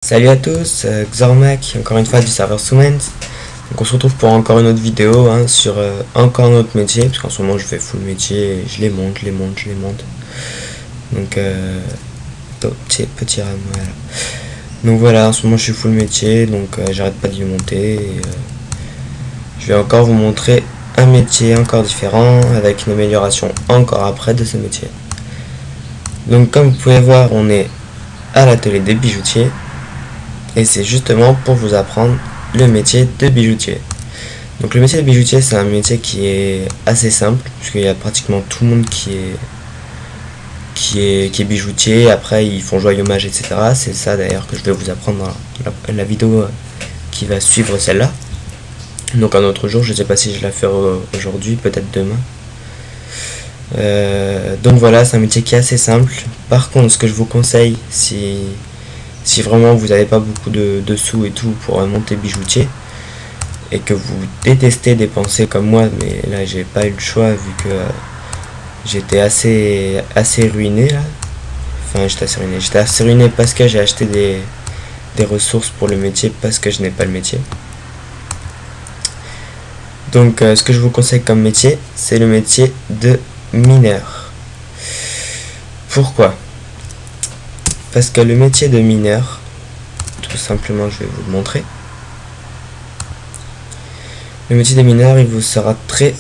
Salut à tous, Xormac, encore une fois du serveur Soumens. Donc on se retrouve pour encore une autre vidéo sur encore un autre métier, parce qu'en ce moment je fais full métier, et je les monte. Donc petit ram, voilà. Donc voilà, en ce moment je suis full métier, donc j'arrête pas de les monter. Et, je vais encore vous montrer un métier encore différent, avec une amélioration encore après de ce métier. Donc comme vous pouvez voir, on est à l'atelier des bijoutiers. Et c'est justement pour vous apprendre le métier de bijoutier. Donc le métier de bijoutier, c'est un métier qui est assez simple, puisqu'il y a pratiquement tout le monde qui est bijoutier. Après ils font joyeux hommage, etc. C'est ça d'ailleurs que je vais vous apprendre dans la vidéo qui va suivre celle-là. Donc un autre jour, je ne sais pas si je la ferai aujourd'hui, peut-être demain. Donc voilà, c'est un métier qui est assez simple. Par contre, ce que je vous conseille, si vraiment vous n'avez pas beaucoup de sous et tout pour monter bijoutier, et que vous détestez dépenser comme moi, mais là j'ai pas eu le choix vu que j'étais assez ruiné là. Enfin j'étais assez ruiné parce que j'ai acheté des ressources pour le métier parce que je n'ai pas le métier. Donc ce que je vous conseille comme métier, c'est le métier de mineur. Pourquoi ? Parce que le métier de mineur, tout simplement, je vais vous le montrer. Le métier de mineur, il vous sera très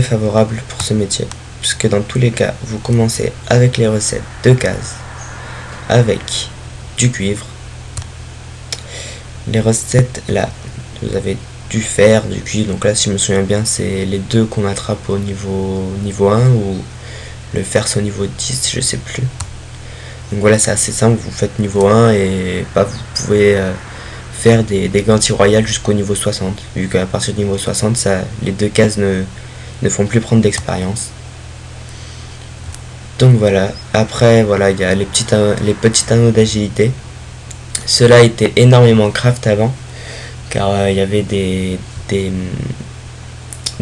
favorable pour ce métier. Puisque dans tous les cas, vous commencez avec les recettes de gaz, avec du cuivre. Les recettes, là, vous avez du fer, du cuivre. Donc là, si je me souviens bien, c'est les deux qu'on attrape au niveau 1 ou le fer c'est au niveau 10, je sais plus. Donc voilà, c'est assez simple, vous faites niveau 1 et vous pouvez faire des gantis royales jusqu'au niveau 60. Vu qu'à partir du niveau 60, les deux cases ne font plus prendre d'expérience. Donc voilà, après voilà, il y a les petits anneaux d'agilité. Cela était énormément craft avant, car il y avait des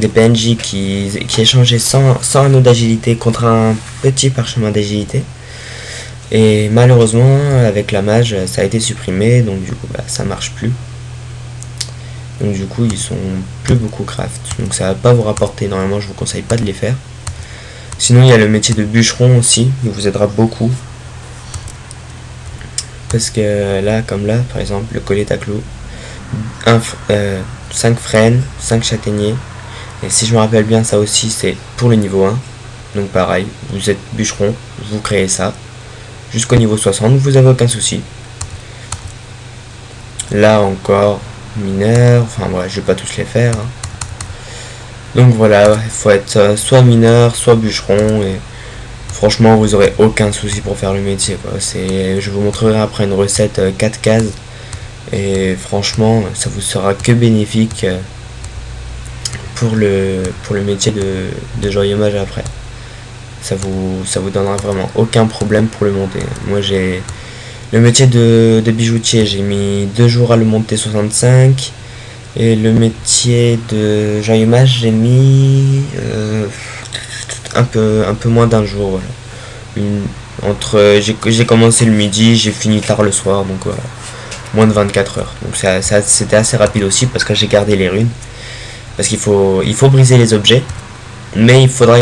PNJ qui échangeaient 100 anneaux d'agilité contre un petit parchemin d'agilité. Et malheureusement, avec la mage, ça a été supprimé, donc du coup, ça marche plus. Donc du coup, ils sont plus beaucoup craft. Donc ça va pas vous rapporter énormément, je vous conseille pas de les faire. Sinon, il y a le métier de bûcheron aussi, il vous aidera beaucoup. Parce que là, comme là, par exemple, le collet à clous, 5 frênes, 5 châtaigniers. Et si je me rappelle bien, ça aussi, c'est pour le niveau 1. Donc pareil, vous êtes bûcheron, vous créez ça. Jusqu'au niveau 60, vous avez aucun souci. Là encore, mineur, enfin voilà, je vais pas tous les faire. Donc voilà, il faut être soit mineur, soit bûcheron, et franchement, vous aurez aucun souci pour faire le métier, quoi. Je vous montrerai après une recette 4 cases, et franchement, ça vous sera que bénéfique pour le métier de joyeux mage après. Ça vous donnera vraiment aucun problème pour le monter. Moi j'ai le métier de bijoutier, j'ai mis 2 jours à le monter 65, et le métier de joyeux mage j'ai mis un peu moins d'un jour, voilà. J'ai commencé le midi, j'ai fini tard le soir, donc voilà, moins de 24 heures. Donc c'était assez rapide aussi parce que j'ai gardé les runes, parce qu'il faut briser les objets. Mais il faudra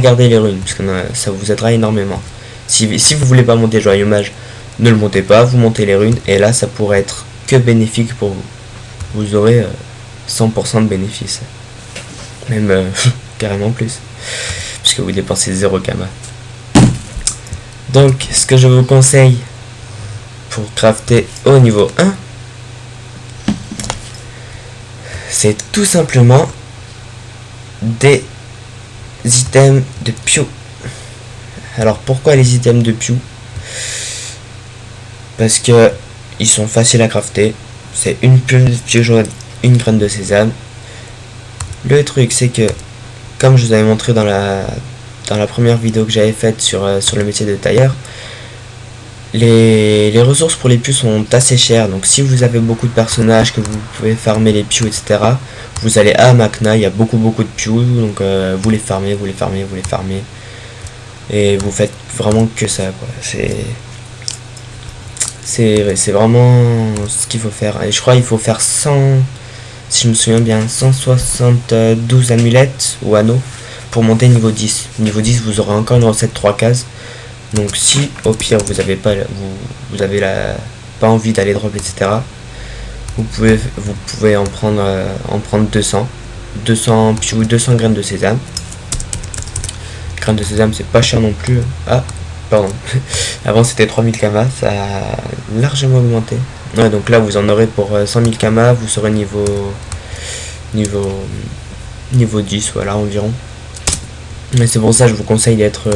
garder les runes, parce que ça vous aidera énormément. Si vous voulez pas monter joyeux mage, ne le montez pas, vous montez les runes, et là ça pourrait être que bénéfique pour vous. Vous aurez 100% de bénéfices. Même carrément plus. Puisque vous dépensez 0 kama. Donc ce que je vous conseille pour crafter au niveau 1, c'est tout simplement des items de Pew. Alors pourquoi les items de Pew? Parce que ils sont faciles à crafter. C'est une plume de Pew jaune, une graine de sésame. Le truc c'est que, comme je vous avais montré dans la première vidéo que j'avais faite sur le métier de tailleur, les ressources pour les Pew sont assez chères. Donc si vous avez beaucoup de personnages, que vous pouvez farmer les Pew, etc., vous allez à Makna, il y a beaucoup de Pew, donc vous les farmez, et vous faites vraiment que ça, quoi. C'est vraiment ce qu'il faut faire. Et je crois qu'il faut faire 100, si je me souviens bien, 172 amulettes ou anneaux pour monter niveau 10. Niveau 10, vous aurez encore une recette 3 cases. Donc si au pire vous avez pas pas envie d'aller drop, etc., vous pouvez en prendre 200 puis 200 graines de sésame. Graines de sésame, c'est pas cher non plus. Ah, pardon. Avant c'était 3000 kamas, ça a largement augmenté. Ouais, donc là vous en aurez pour 100 000 kamas, vous serez niveau 10, voilà, environ. Mais c'est pour ça que je vous conseille d'être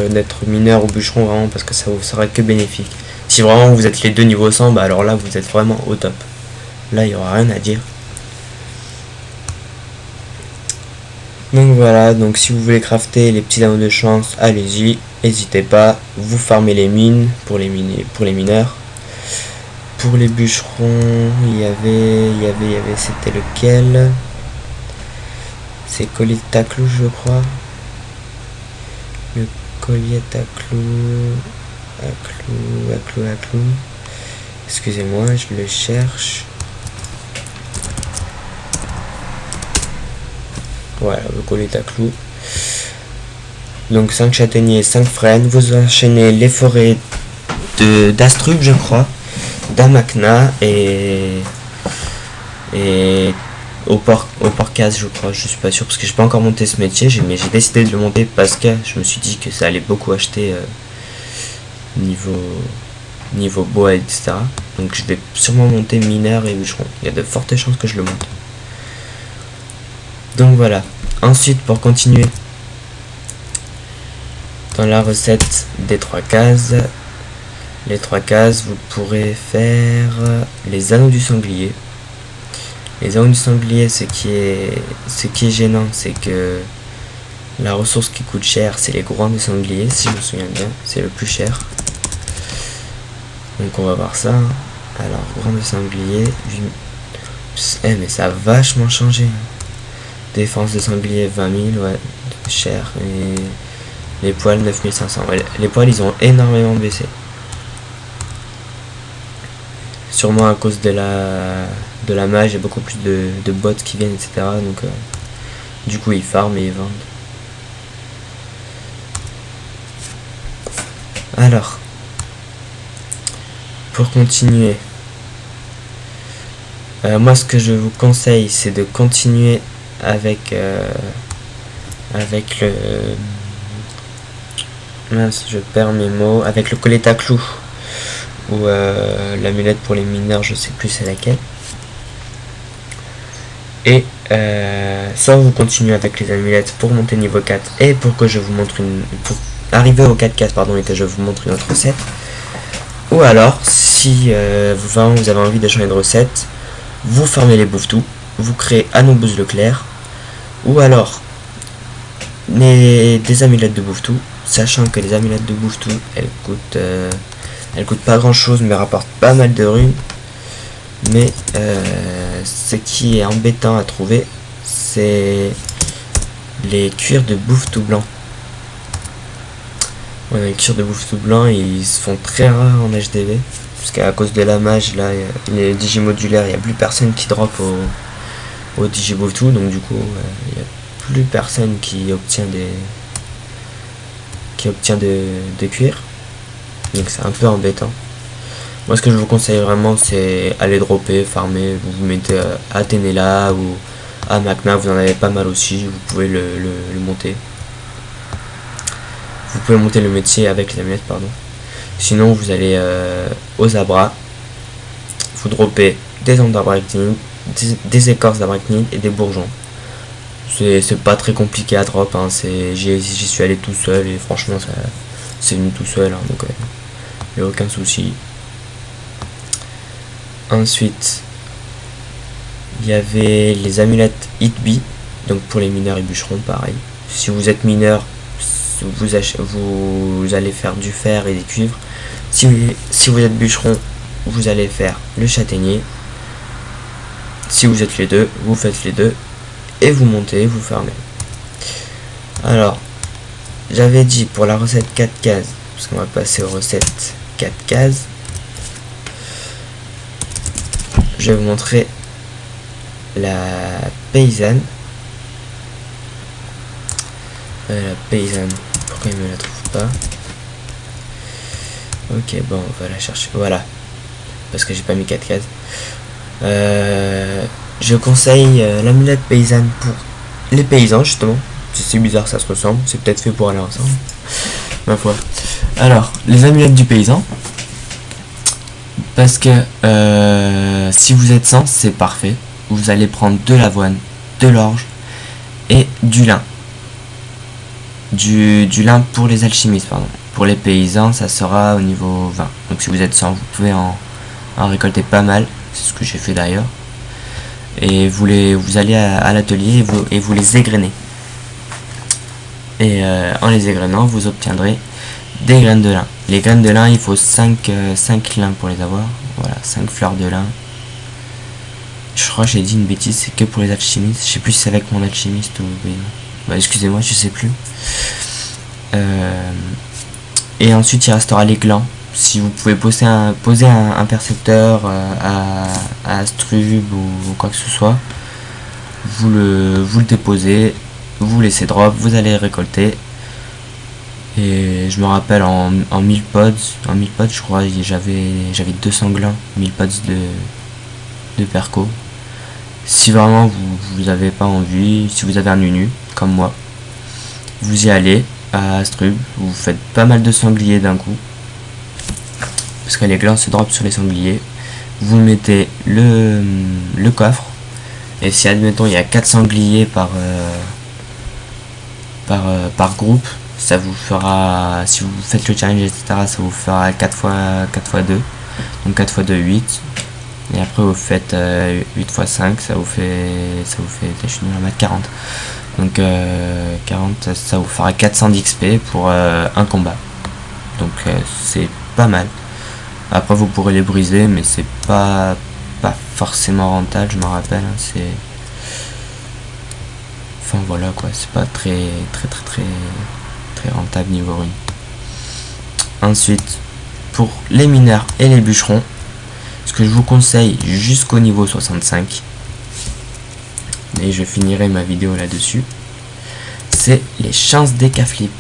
mineur ou bûcheron, vraiment, parce que ça vous sera que bénéfique. Si vraiment vous êtes les deux niveau 100, bah alors là vous êtes vraiment au top. Là il n'y aura rien à dire. Donc voilà, donc si vous voulez crafter les petits anneaux de chance, allez-y, n'hésitez pas. Vous farmez les mines pour les mineurs. Pour les bûcherons, il y avait, c'était lequel? C'est collier de taclou, je crois. Le collier à clou. Excusez-moi, je le cherche. Voilà, le collier à clou. Donc 5 châtaigniers, 5 frênes. Vous enchaînez les forêts d'Astrub, je crois, d'Amakna et au Porcas, je crois. Je suis pas sûr parce que j'ai pas encore monté ce métier, mais j'ai décidé de le monter parce que je me suis dit que ça allait beaucoup acheter niveau bois, etc. Donc je vais sûrement monter mineur et bûcheron. Il y a de fortes chances que je le monte. Donc voilà. Ensuite, pour continuer dans la recette des 3 cases, les 3 cases, vous pourrez faire les anneaux du sanglier. Les anneaux du sanglier, ce qui est gênant, c'est que la ressource qui coûte cher, c'est les groins de sanglier, si je me souviens bien, c'est le plus cher. Donc on va voir ça. Alors, groins de sanglier, mais ça a vachement changé. Défense de sanglier 20 000, ouais, cher. Et les poils 9500. Ouais, les poils, ils ont énormément baissé. Sûrement à cause de la mage, il y a beaucoup plus de bots qui viennent, etc. Donc du coup ils farment et ils vendent. Alors, pour continuer, moi ce que je vous conseille, c'est de continuer avec le mince, je perds mes mots, avec le collet à clous ou l'amulette pour les mineurs, je sais plus c'est laquelle. Et soit vous continuez avec les amulettes pour monter niveau 4 et pour que je vous montre pour arriver au 4 cases, pardon, et que je vous montre une autre recette. Ou alors, si vous avez envie de changer de recette, vous farmez les bouffetous, vous créez Anobus Leclerc, ou alors des amulettes de bouffetou, sachant que les amulettes de bouffetou, elles coûtent pas grand chose mais rapportent pas mal de runes. Mais ce qui est embêtant à trouver, c'est les cuirs de bouffetou blanc. Ouais, les cuirs de bouffetou blanc, ils se font très rares en HDV, parce qu'à cause de la mage, là, les digimodulaires, il n'y a plus personne qui drop au digibouffetou, donc du coup, il n'y a plus personne qui obtient de cuir. Donc c'est un peu embêtant. Moi ce que je vous conseille vraiment, c'est aller dropper, farmer, vous mettez à Tenela ou à Makna, vous en avez pas mal aussi, vous pouvez le monter. Vous pouvez monter le métier avec les amulettes, pardon. Sinon vous allez aux Zabra, vous droppez des ondes d'arachnides, des écorces d'arachnides et des bourgeons. C'est pas très compliqué à drop, hein. J'y suis allé tout seul et franchement c'est venu tout seul, hein, donc il n'y a aucun souci. Ensuite, il y avait les amulettes Hitby, donc pour les mineurs et bûcherons, pareil. Si vous êtes mineur, vous allez faire du fer et des cuivres. Si vous êtes bûcheron, vous allez faire le châtaignier. Si vous êtes les deux, vous faites les deux et vous montez, vous fermez. Alors, j'avais dit pour la recette 4 cases, parce qu'on va passer aux recettes 4 cases. je vais vous montrer la paysanne. La paysanne, pourquoi il me la trouve pas? Ok, bon, on va la chercher. Voilà, parce que j'ai pas mis 4 cases. Je conseille l'amulette paysanne pour les paysans, justement. C'est bizarre, ça se ressemble. C'est peut-être fait pour aller ensemble, ma foi. Alors, les amulettes du paysan. Parce que si vous êtes 100, c'est parfait. Vous allez prendre de l'avoine, de l'orge et du lin. Du lin pour les alchimistes, pardon. Pour les paysans, ça sera au niveau 20. Donc si vous êtes 100, vous pouvez en récolter pas mal. C'est ce que j'ai fait d'ailleurs. Et vous allez à l'atelier et vous les égrenez. Et en les égrenant, vous obtiendrez des graines de lin. Les graines de lin, il faut 5 lins pour les avoir. Voilà, 5 fleurs de lin. Je crois que j'ai dit une bêtise, c'est que pour les alchimistes. Je sais plus si c'est avec mon alchimiste ou... Bah, excusez-moi, je sais plus. Et ensuite, il restera les glands. Si vous pouvez poser un percepteur à Astrub ou quoi que ce soit, vous le déposez, vous laissez drop, vous allez récolter. Et je me rappelle en 1000 pods, je crois, j'avais 200 glands, 1000 pods de perco. Si vraiment vous n'avez pas envie, si vous avez un unu, comme moi, vous y allez à Astrub, vous faites pas mal de sangliers d'un coup, parce que les glands se drop sur les sangliers. Vous mettez le coffre, et si admettons il y a 4 sangliers par groupe, ça vous fera, si vous faites le challenge etc, ça vous fera 4 x 2, donc 4 x 2 8, et après vous faites 8 x 5, ça vous fait je suis nul en maths, 40, donc 40, ça vous fera 400 d'XP pour un combat, donc c'est pas mal. Après vous pourrez les briser, mais c'est pas forcément rentable, je me rappelle, hein, c'est, enfin voilà quoi, c'est pas très rentable niveau rune. Ensuite, pour les mineurs et les bûcherons, ce que je vous conseille jusqu'au niveau 65, et je finirai ma vidéo là-dessus, c'est les chances d'écaflip.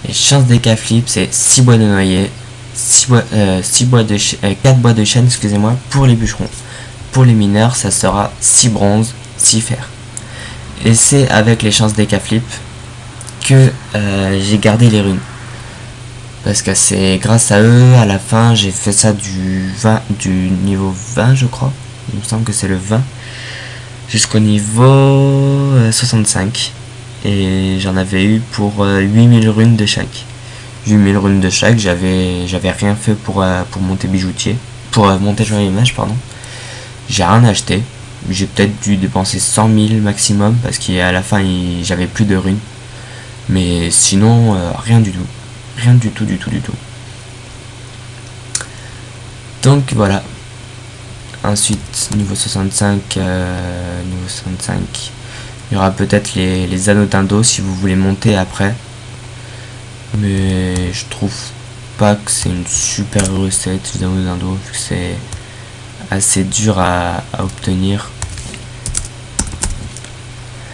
Les chances d'écaflip, c'est 6 bois de noyer, 4 bois de chêne, excusez-moi, pour les bûcherons. Pour les mineurs, ça sera 6 bronzes, 6 fer. Et c'est avec les chances d'écaflip que j'ai gardé les runes. Parce que c'est grâce à eux, à la fin, j'ai fait ça du niveau 20, je crois. Il me semble que c'est le 20. Jusqu'au niveau 65. Et j'en avais eu pour 8000 runes de chaque. 8000 runes de chaque, j'avais rien fait pour monter bijoutier. Pour monter joyeux image, pardon. J'ai rien acheté. J'ai peut-être dû dépenser 100 000 maximum, parce qu'à la fin, j'avais plus de runes. Mais sinon, rien du tout. Rien du tout. Donc voilà. Ensuite, niveau 65, il y aura peut-être les anneaux d'indo si vous voulez monter après. Mais je trouve pas que c'est une super recette, les anneaux d'indo, vu que c'est assez dur à obtenir.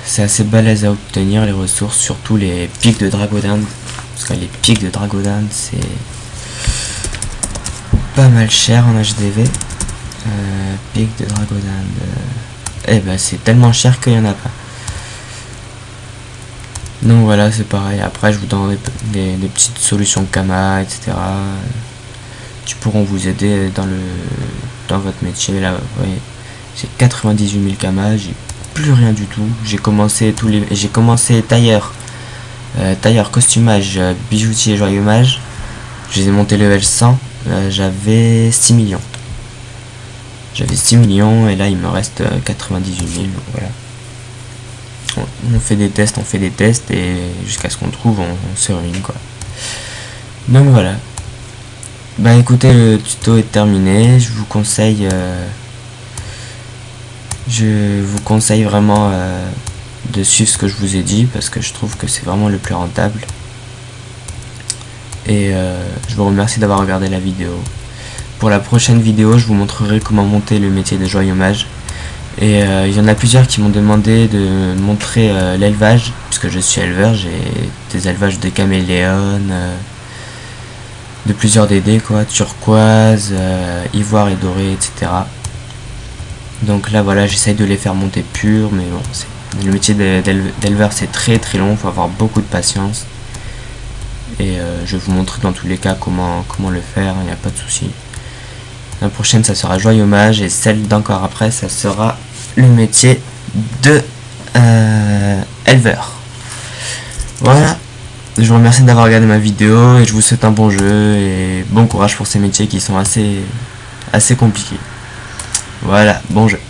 C'est assez balèze à obtenir les ressources, surtout les pics de Dragodinde. Parce que les pics de Dragodinde, c'est pas mal cher en HDV. Pics de Dragodinde. Eh ben c'est tellement cher qu'il y en a pas. Donc voilà, c'est pareil. Après, je vous donnerai des petites solutions Kama, etc. qui pourront vous aider dans votre métier. Là, vous voyez, j'ai 98 000 Kama, j'ai plus rien du tout. J'ai commencé tailleur, costumage, bijoutier, joyeux mage. Je les ai montés level 100. J'avais 6 millions. J'avais 6 millions et là il me reste 98 000. Donc voilà. On fait des tests et jusqu'à ce qu'on trouve, on se ruine quoi. Donc voilà. Bah écoutez, le tuto est terminé. Je vous conseille vraiment de suivre ce que je vous ai dit, parce que je trouve que c'est vraiment le plus rentable. Et je vous remercie d'avoir regardé la vidéo. pour la prochaine vidéo, je vous montrerai comment monter le métier de joaillier mage. Et il y en a plusieurs qui m'ont demandé de montrer l'élevage, puisque je suis éleveur, j'ai des élevages de caméléons, de plusieurs DD quoi, turquoise, ivoire et doré, etc. Donc là voilà, j'essaye de les faire monter purs, mais bon, le métier d'éleveur c'est très très long, il faut avoir beaucoup de patience. Et je vais vous montrer dans tous les cas comment le faire, il n'y a pas de souci. La prochaine ça sera joaillier mage, et celle d'encore après ça sera le métier de éleveur. Voilà, je vous remercie d'avoir regardé ma vidéo et je vous souhaite un bon jeu et bon courage pour ces métiers qui sont assez compliqués. Voilà, bon jeu.